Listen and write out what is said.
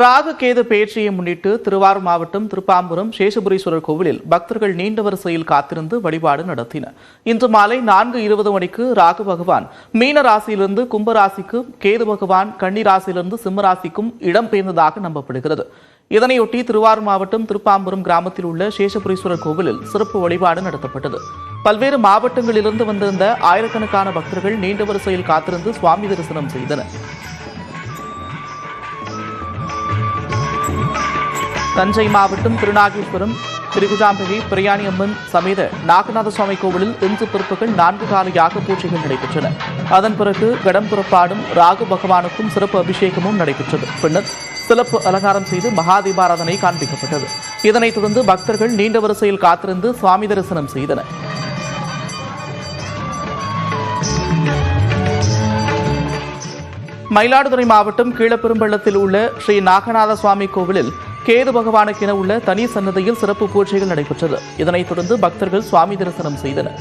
ராகு கேது பேச்சியை முன்னிட்டு திருவாரூர் மாவட்டம் திருப்பாம்புரம் சேஷபுரீஸ்வரர் கோவிலில் பக்தர்கள் நீண்ட வரிசையில் காத்திருந்து வழிபாடு நடத்தினர். இன்று மாலை 4:20 மணிக்கு ராகு பகவான் மீன ராசியிலிருந்து கும்பராசிக்கும், கேது பகவான் கன்னி ராசியிலிருந்து சிம்ம ராசிக்கும் இடம்பெயர்ந்ததாக நம்பப்படுகிறது. இதனையொட்டி திருவாரூர் மாவட்டம் திருப்பாம்புரம் கிராமத்தில் உள்ள சேஷபுரீஸ்வரர் கோவிலில் சிறப்பு வழிபாடு நடத்தப்பட்டது. பல்வேறு மாவட்டங்களிலிருந்து வந்திருந்த ஆயிரக்கணக்கான பக்தர்கள் நீண்ட வரிசையில் காத்திருந்து சுவாமி தரிசனம் செய்தனர். தஞ்சை மாவட்டம் திருநாகேஸ்வரம் திரிகுஜாம்பிகை பிரயாணி அம்மன் சமேத நாகநாத சுவாமி கோவிலில் இன்று பிற்பகல் 4 கால யாக பூஜைகள் நடைபெற்றன. அதன் பிறகு கடம் புறப்பாடும் ராகு பகவானுக்கும் சிறப்பு அபிஷேகமும் நடைபெற்றது. பின்னர் சிறப்பு அலங்காரம் செய்து மகாதீபாராதனை காண்பிக்கப்பட்டது. இதனைத் தொடர்ந்து பக்தர்கள் நீண்ட வரிசையில் காத்திருந்து சுவாமி தரிசனம் செய்தனர். மயிலாடுதுறை மாவட்டம் கீழப்பெரும்பள்ளத்தில் உள்ள ஸ்ரீ நாகநாத சுவாமி கோவிலில் கேது பகவானுக்கென உள்ள தனி சன்னதியில் சிறப்பு பூஜைகள் நடைபெற்றது. இதனைத் தொடர்ந்து பக்தர்கள் சுவாமி தரிசனம் செய்தனர்.